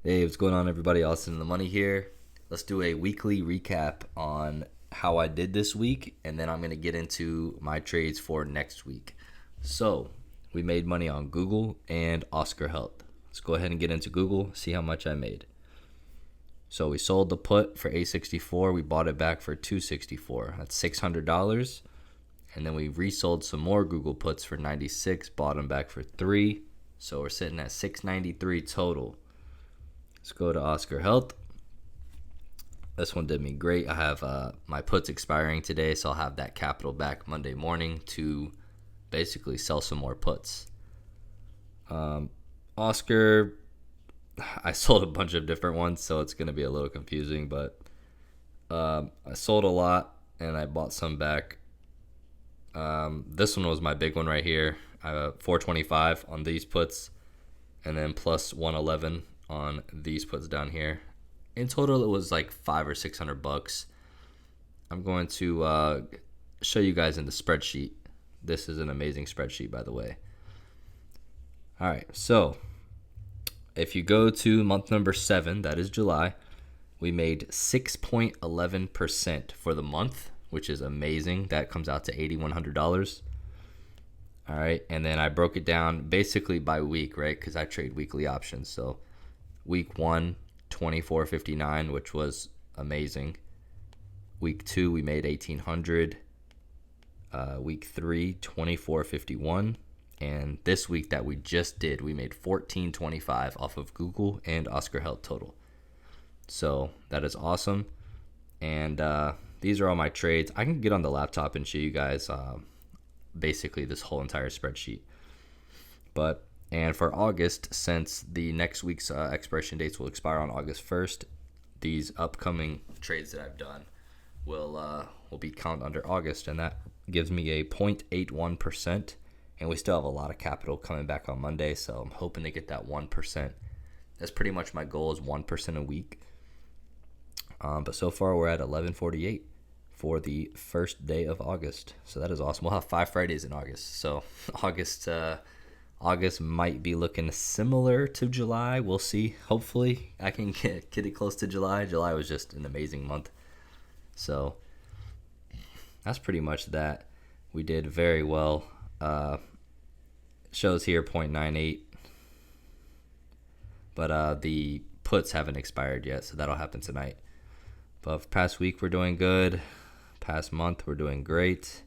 Hey, what's going on, everybody? Austin in the Money here. Let's do a weekly recap on how I did this week, and then I'm going to get into my trades for next week. So, we made money on Google and Oscar Health. Let's go ahead and get into Google, see how much I made. So, we sold the put for $864. We bought it back for $264. That's $600. And then we resold some more Google puts for 96, bought them back for 3. So, we're sitting at 693 total. Let's go to Oscar Health. This one did me great. I have my puts expiring today, so I'll have that capital back Monday morning to basically sell some more puts. Oscar, I sold a bunch of different ones, so it's going to be a little confusing, but I sold a lot and I bought some back. This one was my big one right here. I have 425 on these puts and then plus 111 on these puts down here. In total, it was like $500 or $600. I'm going to show you guys in the spreadsheet. This is an amazing spreadsheet, by the way. All right, so if you go to month number 7, that is July, we made 6.11% for the month, which is amazing. That comes out to $8,100. All right, and then I broke it down basically by week, right? Because I trade weekly options. So week 1, 24.59, which was amazing. Week 2, we made 1,800. Week 3, 24.51. And this week that we just did, we made 14.25 off of Google and Oscar Health total. So that is awesome. And these are all my trades. I can get on the laptop and show you guys basically this whole entire spreadsheet. And for August, since the next week's expiration dates will expire on August 1st, these upcoming trades that I've done will be counted under August, and that gives me a 0.81%. And we still have a lot of capital coming back on Monday, so I'm hoping to get that 1%. That's pretty much my goal, is 1% a week. But so far we're at 1148 for the first day of August, so that is awesome. We'll have 5 Fridays in August, so August might be looking similar to July. We'll see. Hopefully, I can get it close to July. July was just an amazing month. So that's pretty much that. We did very well. Shows here 0.98. But the puts haven't expired yet, so that'll happen tonight. But for past week, we're doing good. Past month, we're doing great.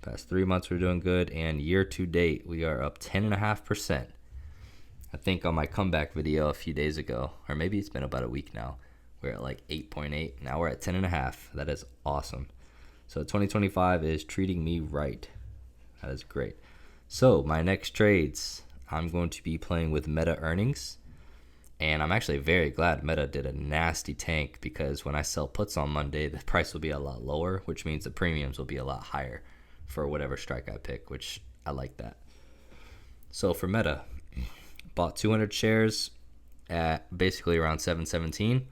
Past 3 months, we're doing good. And year to date, we are up 10.5%. I think on my comeback video a few days ago, or maybe it's been about a week now, we're at like 8.8. Now we're at 10.5. That is awesome. So 2025 is treating me right. That is great. So my next trades, I'm going to be playing with Meta earnings. And I'm actually very glad Meta did a nasty tank, because when I sell puts on Monday, the price will be a lot lower, which means the premiums will be a lot higher for whatever strike I pick, which I like that. So for Meta, bought 200 shares at basically around 717,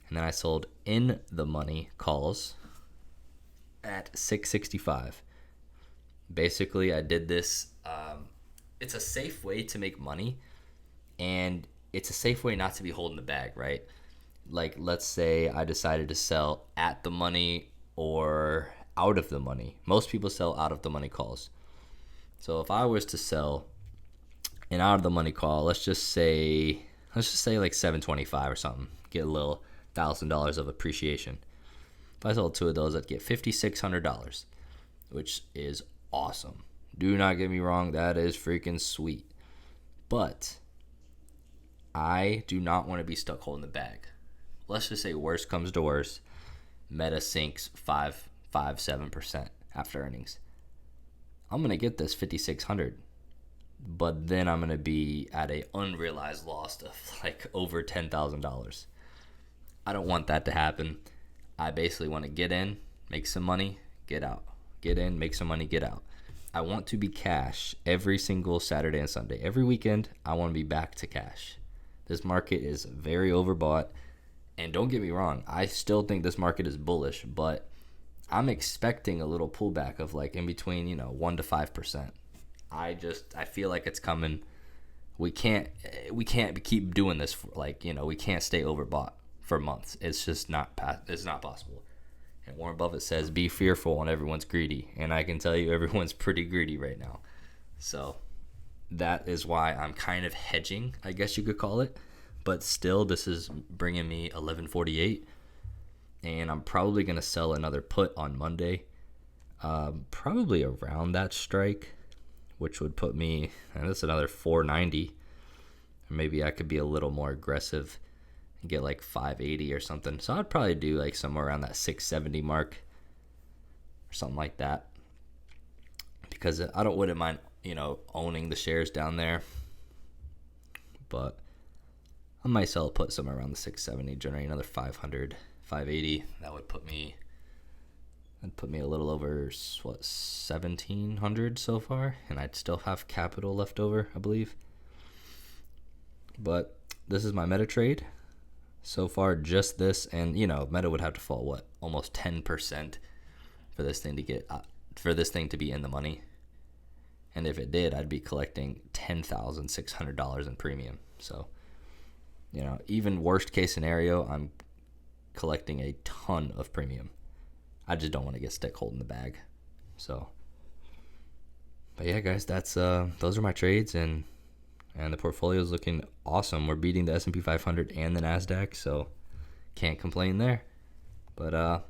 and then I sold in the money calls at 665. Basically, I did this. It's a safe way to make money, and it's a safe way not to be holding the bag, right? Like, let's say I decided to sell at the money or out of the money. Most people sell out of the money calls. So if I was to sell an out of the money call, let's just say like 725 or something, get a little $1,000 of appreciation. If I sold 2 of those, I'd get $5,600, which is awesome. Do not get me wrong, that is freaking sweet. But I do not want to be stuck holding the bag. Let's just say worst comes to worst, Meta sinks 7% after earnings. I'm going to get this 5,600, but then I'm going to be at a unrealized loss of like over $10,000. I don't want that to happen. I basically want to get in, make some money, get out. Get in, make some money, get out. I want to be cash every single Saturday and Sunday. Every weekend, I want to be back to cash. This market is very overbought. And don't get me wrong, I still think this market is bullish, but I'm expecting a little pullback of like in between, 1 to 5%. I feel like it's coming. we can't keep doing this for, like, we can't stay overbought for months. It's just it's not possible. And Warren Buffett says, be fearful and everyone's greedy. And I can tell you everyone's pretty greedy right now. So that is why I'm kind of hedging, I guess you could call it. But still, this is bringing me 1148. And I'm probably going to sell another put on Monday. Probably around that strike, which would put me, and that's another 490. Maybe I could be a little more aggressive and get like 580 or something. So I'd probably do like somewhere around that 670 mark or something like that. Because wouldn't mind, owning the shares down there. But I might sell a put somewhere around the 670, generate another 500, 580. That would put me a little over, 1,700 so far, and I'd still have capital left over, I believe. But this is my meta trade so far, just this, and meta would have to fall almost 10% for this thing to be in the money. And if it did, I'd be collecting $10,600 in premium. So, even worst case scenario, I'm collecting a ton of premium. I just don't want to get stick holding the bag. So, but yeah, guys, that's those are my trades, and the portfolio is looking awesome. We're beating the S&P 500 and the Nasdaq, so can't complain there. But